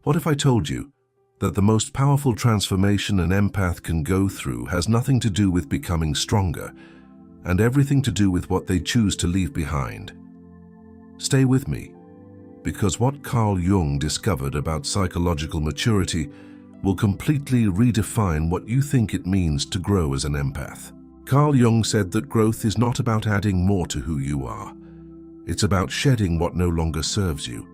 What if I told you that the most powerful transformation an empath can go through has nothing to do with becoming stronger and everything to do with what they choose to leave behind? Stay with me, because what Carl Jung discovered about psychological maturity will completely redefine what you think it means to grow as an empath. Carl Jung said that growth is not about adding more to who you are. It's about shedding what no longer serves you.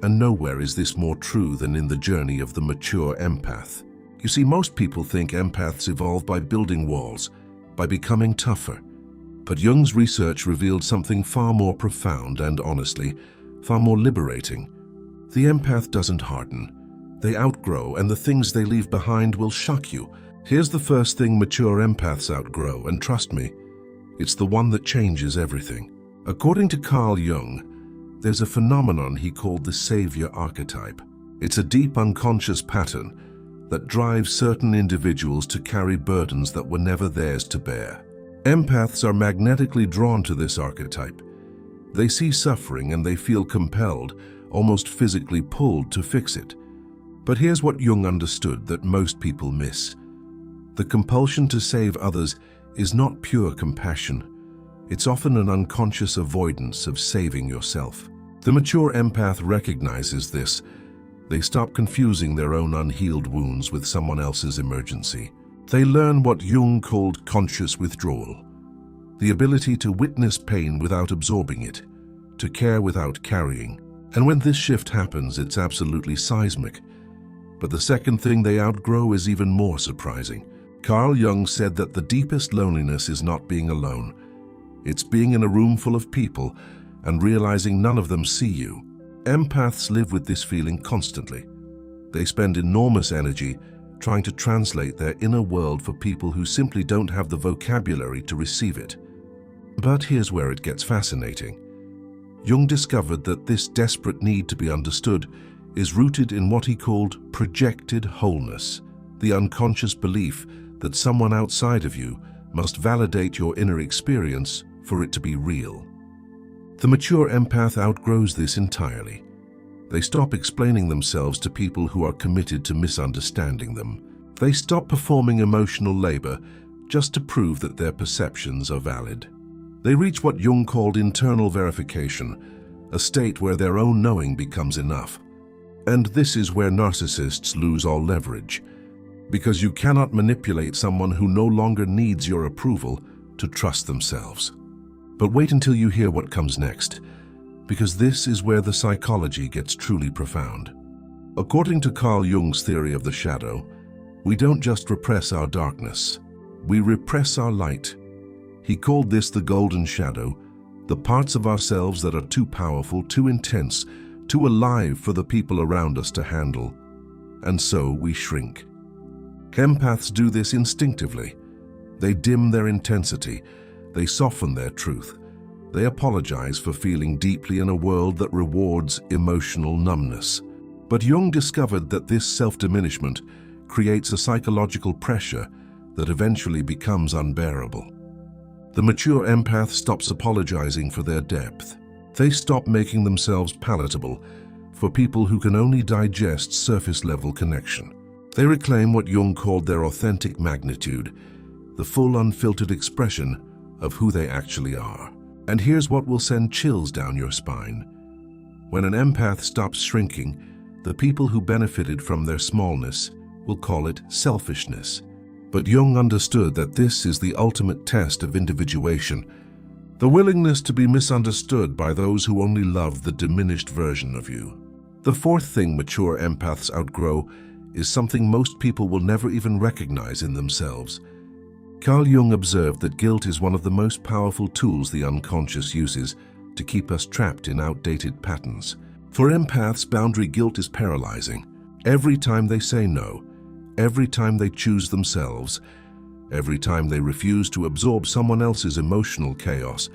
And nowhere is this more true than in the journey of the mature empath. You see, most people think empaths evolve by building walls, by becoming tougher. But Jung's research revealed something far more profound and, honestly, far more liberating. The empath doesn't harden. They outgrow, and the things they leave behind will shock you. Here's the first thing mature empaths outgrow, and trust me, it's the one that changes everything. According to Carl Jung, there's a phenomenon he called the savior archetype. It's a deep unconscious pattern that drives certain individuals to carry burdens that were never theirs to bear. Empaths are magnetically drawn to this archetype. They see suffering and they feel compelled, almost physically pulled, to fix it. But here's what Jung understood that most people miss. The compulsion to save others is not pure compassion. It's often an unconscious avoidance of saving yourself. The mature empath recognizes this. They stop confusing their own unhealed wounds with someone else's emergency. They learn what Jung called conscious withdrawal, the ability to witness pain without absorbing it, to care without carrying. And when this shift happens, it's absolutely seismic. But the second thing they outgrow is even more surprising. Carl Jung said that the deepest loneliness is not being alone. It's being in a room full of people and realizing none of them see you. Empaths live with this feeling constantly. They spend enormous energy trying to translate their inner world for people who simply don't have the vocabulary to receive it. But here's where it gets fascinating. Jung discovered that this desperate need to be understood is rooted in what he called projected wholeness, the unconscious belief that someone outside of you must validate your inner experience for it to be real. The mature empath outgrows this entirely. They stop explaining themselves to people who are committed to misunderstanding them. They stop performing emotional labor just to prove that their perceptions are valid. They reach what Jung called internal verification, a state where their own knowing becomes enough. And this is where narcissists lose all leverage, because you cannot manipulate someone who no longer needs your approval to trust themselves. But wait until you hear what comes next, because this is where the psychology gets truly profound. According to Carl Jung's theory of the shadow, we don't just repress our darkness, we repress our light. He called this the golden shadow, the parts of ourselves that are too powerful, too intense, too alive for the people around us to handle. And so we shrink. Empaths do this instinctively. They dim their intensity. They soften their truth. They apologize for feeling deeply in a world that rewards emotional numbness. But Jung discovered that this self-diminishment creates a psychological pressure that eventually becomes unbearable. The mature empath stops apologizing for their depth. They stop making themselves palatable for people who can only digest surface-level connection. They reclaim what Jung called their authentic magnitude, the full unfiltered expression of who they actually are. And here's what will send chills down your spine. When an empath stops shrinking, the people who benefited from their smallness will call it selfishness. But Jung understood that this is the ultimate test of individuation, the willingness to be misunderstood by those who only love the diminished version of you. The fourth thing mature empaths outgrow is something most people will never even recognize in themselves. Carl Jung observed that guilt is one of the most powerful tools the unconscious uses to keep us trapped in outdated patterns. For empaths, boundary guilt is paralyzing. Every time they say no, every time they choose themselves, every time they refuse to absorb someone else's emotional chaos,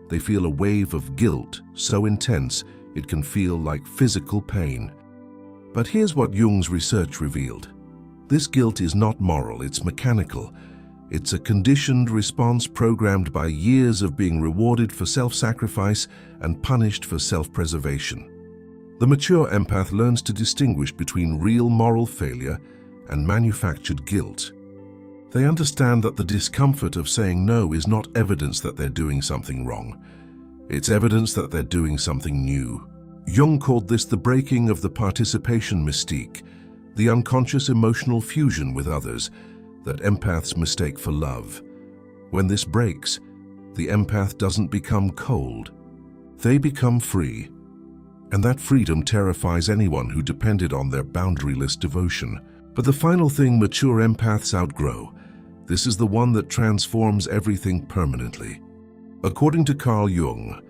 they feel a wave of guilt so intense it can feel like physical pain. But here's what Jung's research revealed. This guilt is not moral, it's mechanical. It's a conditioned response programmed by years of being rewarded for self-sacrifice and punished for self-preservation. The mature empath learns to distinguish between real moral failure and manufactured guilt. They understand that the discomfort of saying no is not evidence that they're doing something wrong. It's evidence that they're doing something new. Jung called this the breaking of the participation mystique, the unconscious emotional fusion with others that empaths mistake for love. When this breaks, the empath doesn't become cold. They become free. And that freedom terrifies anyone who depended on their boundaryless devotion. But the final thing mature empaths outgrow. This is the one that transforms everything permanently. According to Carl Jung,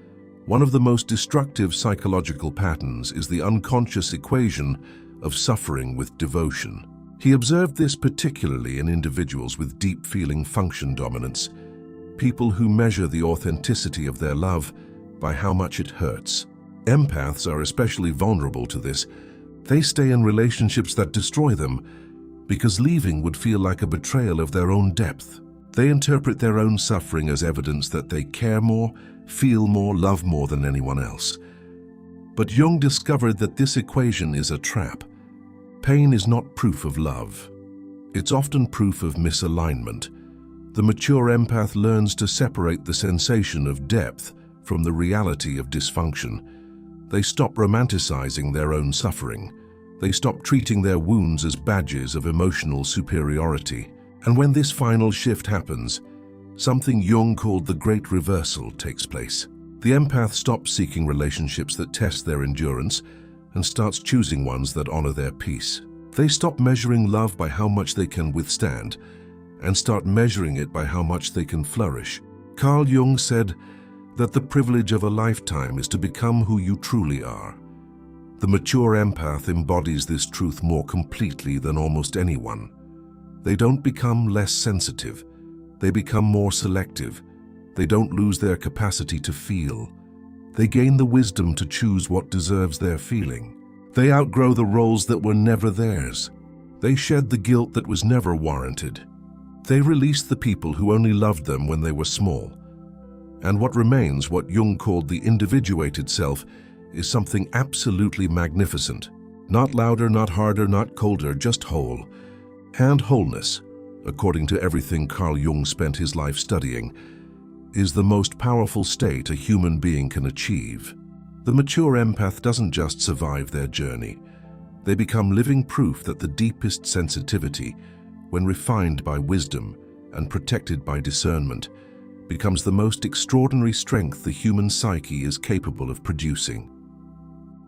one of the most destructive psychological patterns is the unconscious equation of suffering with devotion. He observed this particularly in individuals with deep feeling function dominance, people who measure the authenticity of their love by how much it hurts. Empaths are especially vulnerable to this. They stay in relationships that destroy them because leaving would feel like a betrayal of their own depth. They interpret their own suffering as evidence that they care more, feel more, love more than anyone else. But Jung discovered that this equation is a trap. Pain is not proof of love. It's often proof of misalignment. The mature empath learns to separate the sensation of depth from the reality of dysfunction. They stop romanticizing their own suffering. They stop treating their wounds as badges of emotional superiority. And when this final shift happens, something Jung called the great reversal takes place. The empath stops seeking relationships that test their endurance and starts choosing ones that honor their peace. They stop measuring love by how much they can withstand and start measuring it by how much they can flourish. Carl Jung said that the privilege of a lifetime is to become who you truly are. The mature empath embodies this truth more completely than almost anyone. They don't become less sensitive. They become more selective. They don't lose their capacity to feel. They gain the wisdom to choose what deserves their feeling. They outgrow the roles that were never theirs. They shed the guilt that was never warranted. They release the people who only loved them when they were small. And what remains, what Jung called the individuated self, is something absolutely magnificent. Not louder, not harder, not colder, just whole. And wholeness, according to everything Carl Jung spent his life studying, is the most powerful state a human being can achieve. The mature empath doesn't just survive their journey. They become living proof that the deepest sensitivity, when refined by wisdom and protected by discernment, becomes the most extraordinary strength the human psyche is capable of producing.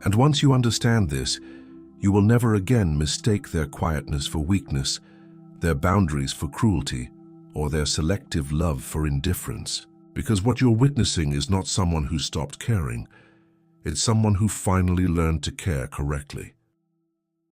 And once you understand this, you will never again mistake their quietness for weakness, their boundaries for cruelty, or their selective love for indifference. Because what you're witnessing is not someone who stopped caring, it's someone who finally learned to care correctly.